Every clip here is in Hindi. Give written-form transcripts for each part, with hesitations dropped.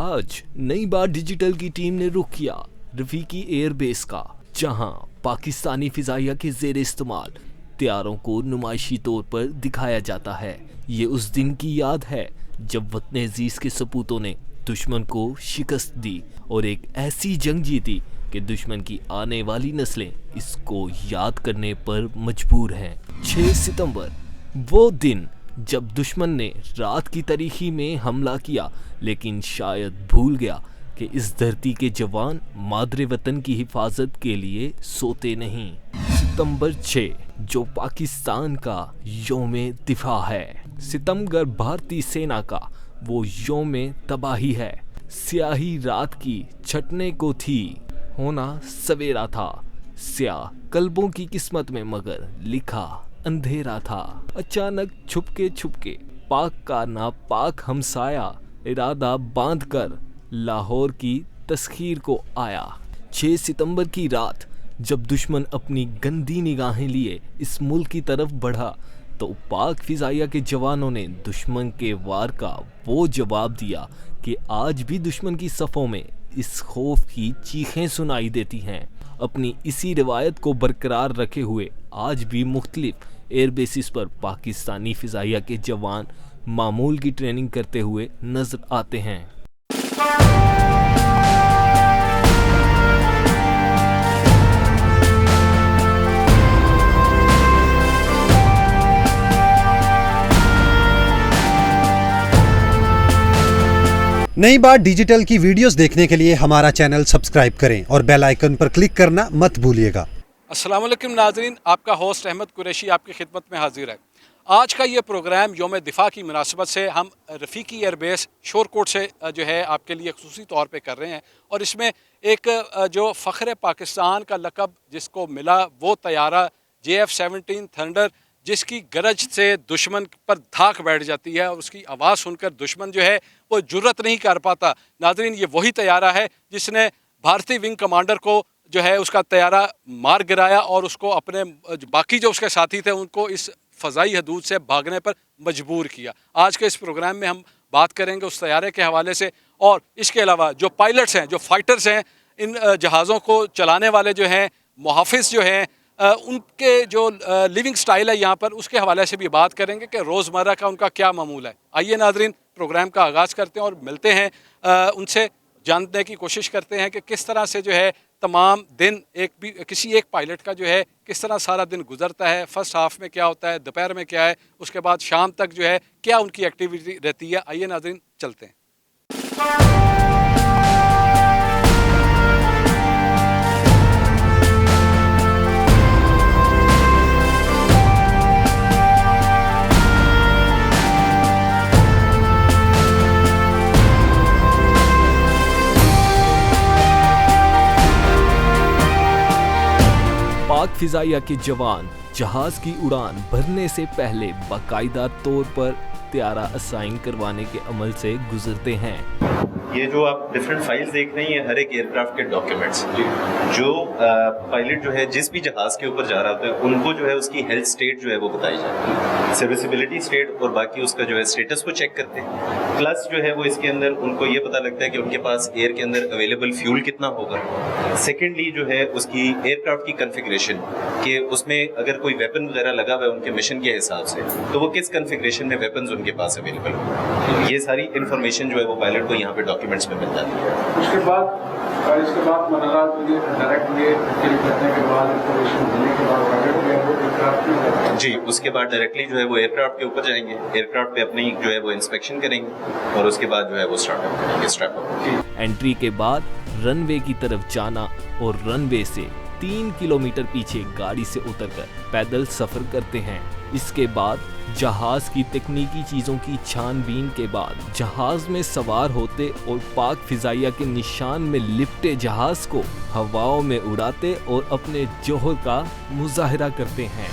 आज नई बार डिजिटल की टीम ने रुख किया रफीकी एयरबेस का, जहां पाकिस्तानी फिजाइया के जेर इस्तेमाल तैयारों को नुमाइशी तौर पर दिखाया जाता है। ये उस दिन की याद है जब वतन अजीज के सपूतों ने दुश्मन को शिकस्त दी और एक ऐसी जंग जीती कि दुश्मन की आने वाली नस्लें इसको याद करने पर मजबूर हैं। 6 सितंबर, वो दिन जब दुश्मन ने रात की तारीखी में हमला किया, लेकिन शायद भूल गया कि इस धरती के जवान मादरे वतन की हिफाजत के लिए सोते नहीं। सितंबर 6 जो पाकिस्तान का यौमे दिफा है। सितंबर भारतीय सेना का वो यौमे तबाही है। स्याही रात की छटने को थी, होना सवेरा था। स्याह कल्बों की किस्मत में मगर लिखा अंधेरा था। अचानक छुपके पाक का नापाक हमसाया इरादा बांध कर लाहौर की तस्खीर को आया। 6 सितंबर की रात जब दुश्मन अपनी गंदी निगाहें लिए इस मुल्क की तरफ बढ़ा, तो पाक फिजाइया के जवानों ने दुश्मन के वार का वो जवाब दिया कि आज भी दुश्मन की सफ़ों में इस खौफ की चीखें सुनाई देती हैं। अपनी इसी रिवायत को बरकरार रखे हुए आज भी मुख्तलिफ एयरबेसिस पर पाकिस्तानी फिजाइया के जवान मामूल की ट्रेनिंग करते हुए नजर आते हैं। नई बार डिजिटल की वीडियोस देखने के लिए हमारा चैनल सब्सक्राइब करें और बेल आइकन पर क्लिक करना मत भूलिएगा। अस्सलाम वालेकुम नाज़रीन, आपका होस्ट अहमद कुरैशी आपकी खिदमत में हाजिर है। आज का ये प्रोग्राम यौम दिफा की मुनासिबत से हम रफ़ीकी एयरबेस शोरकोट से जो है आपके लिए खुसूसी तौर पे कर रहे हैं, और इसमें एक जो फ़ख्र पाकिस्तान का लक़ब जिसको मिला वो तैयारा JF-17 थंडर, जिसकी गरज से दुश्मन पर धाक बैठ जाती है और उसकी आवाज़ सुनकर दुश्मन जो है वो जुर्रत नहीं कर पाता। नाज़रीन, ये वही तैयारा है जिसने भारतीय विंग कमांडर को जो है उसका तैयारा मार गिराया और उसको अपने बाकी जो उसके साथी थे उनको इस फ़ज़ाई हदूद से भागने पर मजबूर किया। आज के इस प्रोग्राम में हम बात करेंगे उस तैयारे के हवाले से, और इसके अलावा जो पायलट्स हैं, जो फाइटर्स हैं, इन जहाज़ों को चलाने वाले जो हैं, मुहाफ़िज़ जो हैं, उनके जो लिविंग स्टाइल है यहाँ पर, उसके हवाले से भी बात करेंगे कि रोज़मर्रा का उनका क्या मामूल है। आइए नाज़रीन, प्रोग्राम का आगाज़ करते हैं और मिलते हैं उनसे, जानने की कोशिश करते हैं कि किस तरह से जो है तमाम दिन किसी एक पायलट का जो है किस तरह सारा दिन गुजरता है। फ़र्स्ट हाफ में क्या होता है, दोपहर में क्या है, उसके बाद शाम तक जो है क्या उनकी एक्टिविटी रहती है। आइए नाज़रीन, चलते हैं। पाक फिजाइया के जवान जहाज की उड़ान भरने से पहले बाकायदा तौर पर तैयारा असाइन करवाने के अमल से गुजरते हैं। ये जो आप डिफरेंट फाइल्स देख रहे हैं, ये हर एक एयरक्राफ्ट के डॉक्यूमेंट्स, जो पायलट जो है जिस भी जहाज के ऊपर जा रहा होता है उनको जो है उसकी हेल्थ स्टेट जो है वो बताई जाती है, सर्विसिबिलिटी स्टेट, और बाकी उसका जो है स्टेटस को चेक करते हैं। प्लस जो है वो इसके अंदर उनको ये पता लगता है कि उनके पास एयर के अंदर अवेलेबल फ्यूल कितना होगा। सेकेंडली जो है उसकी एयरक्राफ्ट की कन्फिग्रेशन, कि उसमें अगर कोई वेपन वगैरह लगा हुआ है उनके मिशन के हिसाब से, तो वो किस कन्फिग्रेशन में वेपन्स उनके पास अवेलेबल होगा। ये सारी इन्फॉर्मेशन जो है वो पायलट को यहाँ पे डॉक्यूमेंट्स में मिल जाती है। इसके बाद मनारात डायरेक्ट करने के बाद इंफॉर्मेशन देने के बाद एयरक्राफ्ट जी, उसके बाद डायरेक्टली जो है वो एयरक्राफ्ट के ऊपर जाएंगे, एयरक्राफ्ट पे अपनी जो है वो इंस्पेक्शन करेंगे और उसके बाद जो है वो स्टार्ट अप करेंगे, स्ट्रैप अप। एंट्री के बाद रनवे की तरफ जाना और रनवे से 3 किलोमीटर पीछे गाड़ी से उतरकर पैदल सफर करते हैं। इसके बाद जहाज की तकनीकी चीजों की छानबीन के बाद जहाज में सवार होते और पाक फिजाइया के निशान में लिपटे जहाज को हवाओं में उड़ाते और अपने जोहर का मुजाहिरा करते हैं।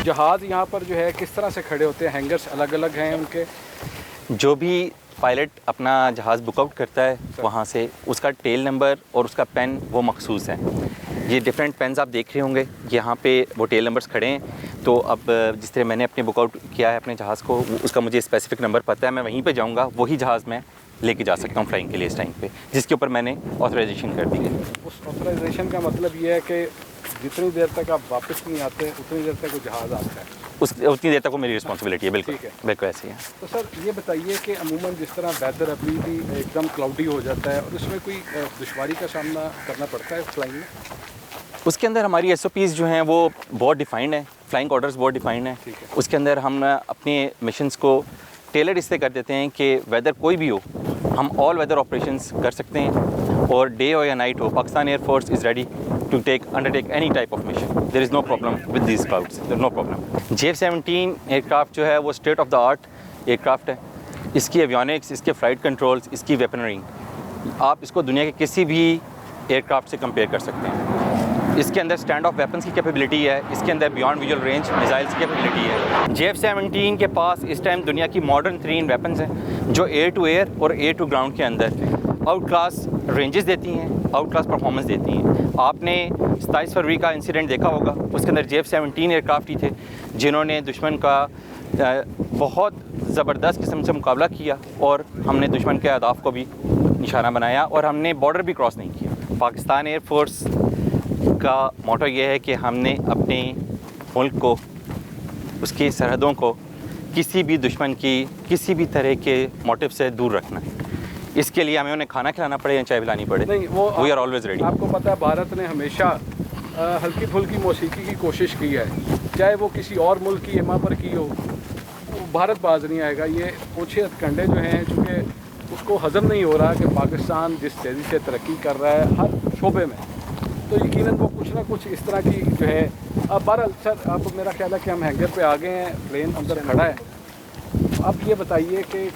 जहाज़ यहाँ पर जो है किस तरह से खड़े होते हैं? हैंगर्स अलग अलग हैं उनके? जो भी पायलट अपना जहाज़ बुकआउट करता है वहाँ से उसका टेल नंबर और उसका पेन वो मखसूस है। ये डिफरेंट पेन्स आप देख रहे होंगे, यहाँ पे वो टेल नंबर्स खड़े हैं। तो अब जिस तरह मैंने अपने बुकआउट किया है अपने जहाज़ को, उसका मुझे स्पेसिफिक नंबर पता है, मैं वहीं पे जाऊँगा, वही जहाज़ मैं लेके जा सकता हूँ फ्लाइंग के लिए इस टाइम पे, जिसके ऊपर मैंने ऑथराइजेशन कर दी है। उस ऑथराइजेशन का मतलब ये है कि जितनी देर तक आप वापस नहीं आते उतनी देर तक वो जहाज़ आता है? उतनी देर तक वो मेरी रिस्पॉन्सिबिलिटी है। बिल्कुल ठीक है। बिल्कुल ऐसे ही है। तो सर ये बताइए कि अमूमन जिस तरह वेदर अभी भी एकदम क्लाउडी हो जाता है और उसमें कोई दुश्वारी का सामना करना पड़ता है फ्लाइंग में? उसके अंदर हमारी SOPs जो हैं वो बहुत डिफाइंड है, फ्लाइंग ऑर्डर्स बहुत डिफाइंड है। उसके अंदर हम अपने मिशंस को टेलर इससे कर देते हैं कि वेदर कोई भी हो, हम ऑल वेदर ऑपरेशंस कर सकते हैं, और डे हो या नाइट हो, Pakistan air force is ready to undertake any type of mission. There is no problem with these clouds, there no problem. JF-17 aircraft जो है वो state of the art aircraft है। इसकी एवियोनिक्स, इसके फ्लाइट कंट्रोल्स, इसकी वेपनरी, आप इसको दुनिया के किसी भी एयरक्राफ्ट से कंपेयर कर सकते हैं। इसके अंदर स्टैंड ऑफ वेपन्स की कैपेबिलिटी है, इसके अंदर बियॉन्ड विजुअल रेंज मिसाइल्स की कैपेबिलिटी है। JF-17 के पास इस टाइम दुनिया की मॉडर्न तरीन वेपन्स हैं जो एयर टू एयर और एयर टू ग्राउंड के अंदर आउट क्लास रेंजेस देती हैं, आउट क्लास परफॉर्मेंस देती हैं। आपने 27 फरवरी का इंसिडेंट देखा होगा, उसके अंदर JF-17 एयरक्राफ्ट ही थे जिन्होंने दुश्मन का बहुत ज़बरदस्त किस्म से मुकाबला किया, और हमने दुश्मन के अहदाफ को भी निशाना बनाया, और हमने बॉर्डर भी क्रॉस नहीं किया। पाकिस्तान एयरफोर्स का मोटो ये है कि हमने अपने मुल्क को, उसकी सरहदों को किसी भी दुश्मन की किसी भी तरह के मोटिव से दूर रखना है। इसके लिए हमें उन्हें खाना खिलाना पड़े या चाय पिलानी पड़े, नहीं, वो वी आर ऑलवेज रेडी। आपको पता है भारत ने हमेशा हल्की फुल्की मौसीकी की कोशिश की है, चाहे वो किसी और मुल्क की एमा पर की हो, वो भारत बाज नहीं आएगा। ये ओछे हथकंडे जो हैं, चूँकि उसको हज़म नहीं हो रहा कि पाकिस्तान जिस तेज़ी से तरक्की कर रहा है हर शोबे में, तो यकीनन वो कुछ ना कुछ इस तरह की जो है। अब बहरहाल सर, अब मेरा ख्याल है कि हम हैंगर पे आ गए हैं, प्लेन अंदर खड़ा है। अब ये बताइए कि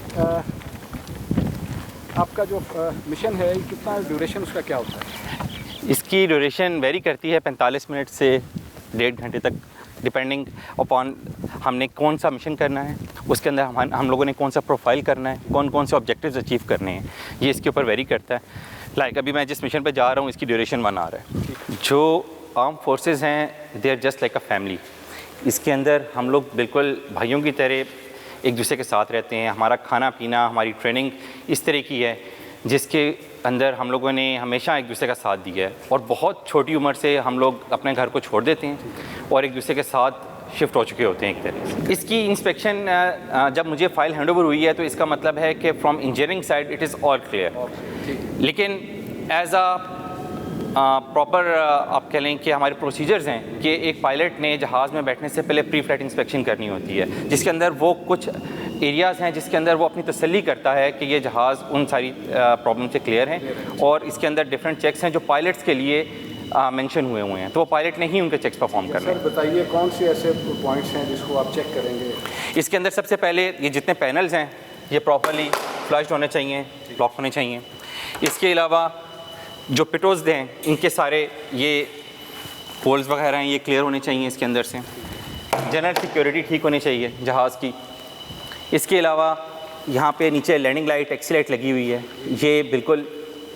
आपका जो मिशन है कितना ड्यूरेशन उसका क्या होता है? इसकी ड्यूरेशन वेरी करती है 45 मिनट से 1.5 घंटे तक, डिपेंडिंग अपॉन हमने कौन सा मिशन करना है, उसके अंदर हम लोगों ने कौन सा प्रोफाइल करना है, कौन कौन से ऑब्जेक्टिव्स अचीव करने हैं, ये इसके ऊपर वेरी करता है। लाइक अभी मैं जिस मिशन पे जा रहा हूँ इसकी ड्यूरेशन 1 आवर है। जो आर्म फोर्सेस हैं they are just like a family. इसके अंदर हम लोग बिल्कुल भाइयों की तरह एक दूसरे के साथ रहते हैं। हमारा खाना पीना, हमारी ट्रेनिंग इस तरह की है जिसके अंदर हम लोगों ने हमेशा एक दूसरे का साथ दिया है, और बहुत छोटी उम्र से हम लोग अपने घर को छोड़ देते हैं और एक दूसरे के साथ शिफ्ट हो चुके होते हैं एक तरह से। इसकी इंस्पेक्शन जब मुझे फ़ाइल हैंडओवर हुई है तो इसका मतलब है कि from engineering side it is all clear, लेकिन एज आ प्रॉपर आप कह लें कि हमारे प्रोसीजर्स हैं कि एक पायलट ने जहाज़ में बैठने से पहले प्री फ्लाइट इंस्पेक्शन करनी होती है, जिसके अंदर वो कुछ एरियाज़ हैं जिसके अंदर वो अपनी तसल्ली करता है कि ये जहाज़ उन सारी प्रॉब्लम से क्लियर हैं, और इसके अंदर डिफरेंट चेक्स हैं जो पायलट्स के लिए मेंशन हुए हैं, तो वो पायलट ने ही उनके चेक्स परफॉर्म करने हैं। सर बताइए कौन से ऐसे पॉइंट्स हैं जिसको आप चेक करेंगे? इसके अंदर सबसे पहले ये जितने पैनल्स हैं ये प्रॉपरली फ्लश्ड होने चाहिए, लॉक होने चाहिए। इसके अलावा जो पिटोज़ हैं इनके सारे ये होल्स वगैरह हैं ये क्लियर होने चाहिए इसके अंदर से। जनरल सिक्योरिटी ठीक होनी चाहिए जहाज़ की। इसके अलावा यहाँ पे नीचे लैंडिंग लाइट, टैक्सी लाइट लगी हुई है, ये बिल्कुल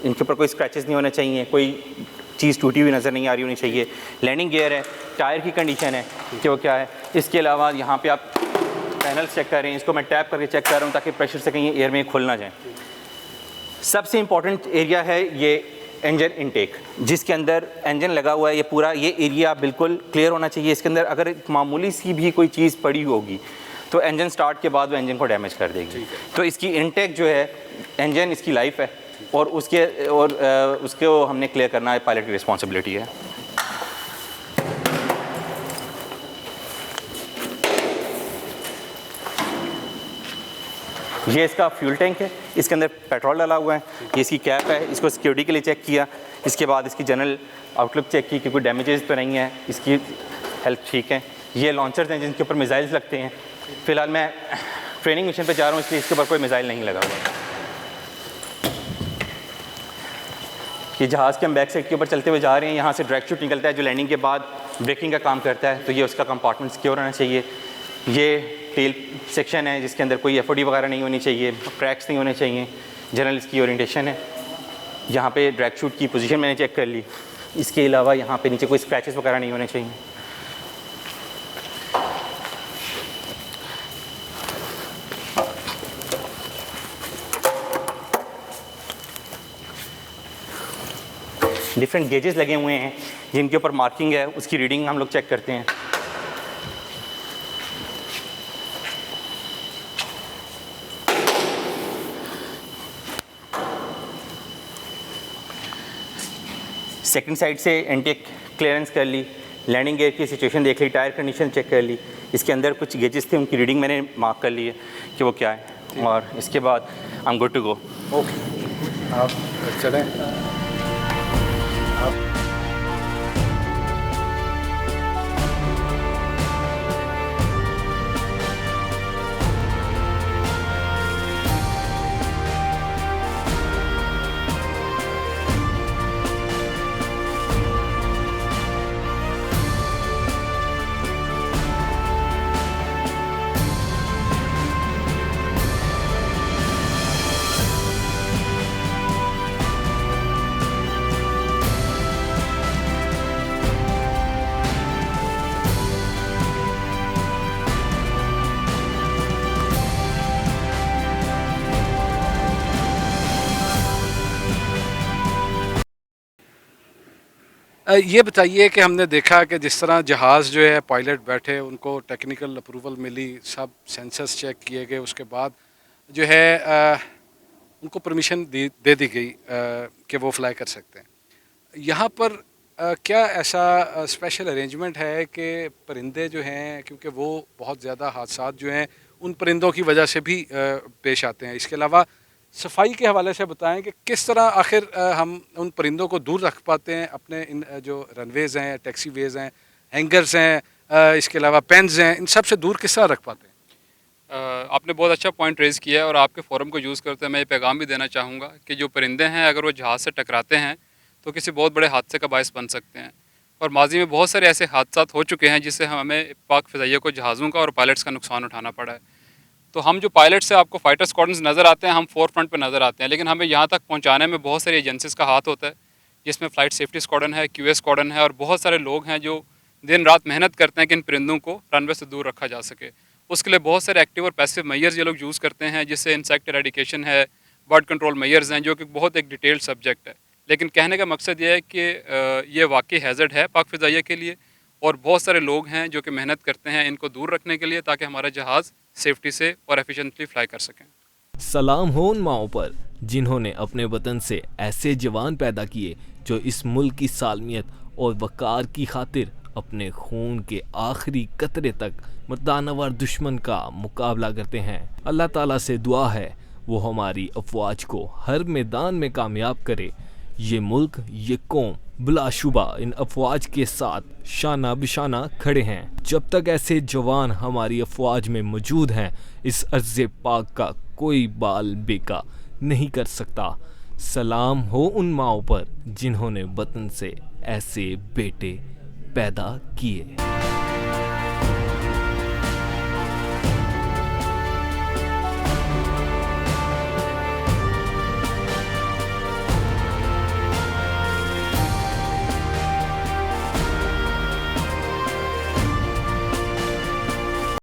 इनके ऊपर कोई स्क्रैचेस नहीं होने चाहिए, कोई चीज़ टूटी हुई नज़र नहीं आ रही होनी चाहिए। लैंडिंग गियर है, टायर की कंडीशन है कि वो क्या है। इसके अलावा यहाँ पे आप पैनल्स चेक कर रहे हैं, इसको मैं टैप करके चेक कर रहा हूँ ताकि प्रेशर से कहीं एयर में खुल ना जाए। सबसे इम्पॉर्टेंट एरिया है ये इंजन इनटेक, जिसके अंदर इंजन लगा हुआ है, ये पूरा ये एरिया बिल्कुल क्लियर होना चाहिए। इसके अंदर अगर मामूली सी भी कोई चीज़ पड़ी होगी तो इंजन स्टार्ट के बाद वो इंजन को डैमेज कर देगी। तो इसकी इनटेक जो है, इंजन इसकी लाइफ है, और उसके हमने क्लियर करना है, पायलट की रिस्पॉन्सिबिलिटी है। ये इसका फ्यूल टैंक है, इसके अंदर पेट्रोल डाला हुआ है। ये इसकी कैप है, इसको सिक्योरिटी के लिए चेक किया। इसके बाद इसकी जनरल आउटलुक चेक की कि कोई डैमेजेस तो नहीं है, इसकी हेल्थ ठीक है। ये लॉन्चर्स हैं जिनके ऊपर मिसाइल्स लगते हैं। फ़िलहाल मैं ट्रेनिंग मिशन पे जा रहा हूँ इसलिए इसके ऊपर कोई मिसाइल नहीं लगा हुआ। कि जहाज़ के हम बैक साइड के ऊपर चलते हुए जा रहे हैं, यहाँ से डायरेक्ट शूट निकलता है जो लैंडिंग के बाद ब्रेकिंग का काम करता है, तो ये उसका कंपार्टमेंट सिक्योर होना चाहिए। ये टेल सेक्शन है जिसके अंदर कोई एफओडी वगैरह नहीं होनी चाहिए, क्रैक्स नहीं होने चाहिए। जनरल इसकी ओरिएंटेशन है। यहाँ पे ड्रैग शूट की पोजीशन मैंने चेक कर ली। इसके अलावा यहाँ पे नीचे कोई स्क्रैचेस वगैरह नहीं होने चाहिए। डिफरेंट गेजेस लगे हुए हैं जिनके ऊपर मार्किंग है, उसकी रीडिंग हम लोग चेक करते हैं। सेकंड साइड से इनटेक क्लियरेंस कर ली, लैंडिंग गियर की सिचुएशन देख ली, टायर कंडीशन चेक कर ली। इसके अंदर कुछ गेजेस थे, उनकी रीडिंग मैंने मार्क कर ली है कि वो क्या है, और इसके बाद I am good to go. Okay, आप चलें। ये बताइए कि हमने देखा कि जिस तरह जहाज़ जो है पायलट बैठे, उनको टेक्निकल अप्रूवल मिली, सब सेंसर्स चेक किए गए, उसके बाद जो है उनको परमिशन दे दी गई कि वो फ्लाई कर सकते हैं। यहाँ पर क्या ऐसा स्पेशल अरेंजमेंट है कि परिंदे जो हैं, क्योंकि वो बहुत ज़्यादा हादसात जो हैं उन परिंदों की वजह से भी पेश आते हैं, इसके अलावा सफाई के हवाले से बताएं कि किस तरह आखिर हम उन परिंदों को दूर रख पाते हैं अपने इन जो रनवेज़ हैं, टैक्सी वेज़ हैं, हैंगर्स हैं, इसके अलावा पेन्स हैं, इन सब से दूर किस तरह रख पाते हैं? आपने बहुत अच्छा पॉइंट रेज़ किया है और आपके फोरम को यूज़ करते हैं मैं ये पैगाम भी देना चाहूँगा कि जो परिंदे हैं अगर वो जहाज़ से टकराते हैं तो किसी बहुत बड़े हादसे का बायस बन सकते हैं। और माजी में बहुत सारे ऐसे हादसात हो चुके हैं जिससे हमें पाक फ़िज़ाइया को जहाज़ों का और पायलट्स का नुकसान उठाना पड़ा है। तो हम जो पायलट्स से आपको फाइटर स्क्वाड्रन्स नज़र आते हैं, हम फोर फ्रंट पर नज़र आते हैं, लेकिन हमें यहाँ तक पहुँचाने में बहुत सारी एजेंसीज़ का हाथ होता है, जिसमें फ़्लाइट सेफ्टी स्क्वाड्रन है, QA स्क्वाड्रन है, और बहुत सारे लोग हैं जो दिन रात मेहनत करते हैं कि इन परिंदों को रनवे से दूर रखा जा सके। उसके लिए बहुत सारे एक्टिव और पैसिव मेजर्स ये लोग यूज़ करते हैं, जिससे इंसेक्ट एरेडिकेशन है, बर्ड कंट्रोल मेजर्स हैं, जो कि बहुत एक डिटेल्ड सब्जेक्ट है। लेकिन कहने का मकसद ये है कि ये वाकई हैज़र्ड है पाक फ़िज़ाइया के लिए, और बहुत सारे लोग हैं जो कि मेहनत करते हैं इनको दूर रखने के लिए, ताकि हमारा जहाज़ सेफ्टी से और एफिशिएंटली फ्लाई कर सकें। सलाम हो उन माओं पर जिन्होंने अपने वतन से ऐसे जवान पैदा किए जो इस मुल्क की सालमियत और वक़ार की खातिर अपने खून के आखिरी कतरे तक मर्दानावार दुश्मन का मुकाबला करते हैं। अल्लाह ताला से दुआ है वो हमारी अफवाज को हर मैदान में कामयाब करे। ये मुल्क, ये कौम बिलाशुबा इन अफवाज के साथ शाना बिशाना खड़े हैं। जब तक ऐसे जवान हमारी अफवाज में मौजूद हैं, इस अर्ज़ पाक का कोई बाल बेका नहीं कर सकता। सलाम हो उन माओं पर जिन्होंने वतन से ऐसे बेटे पैदा किए।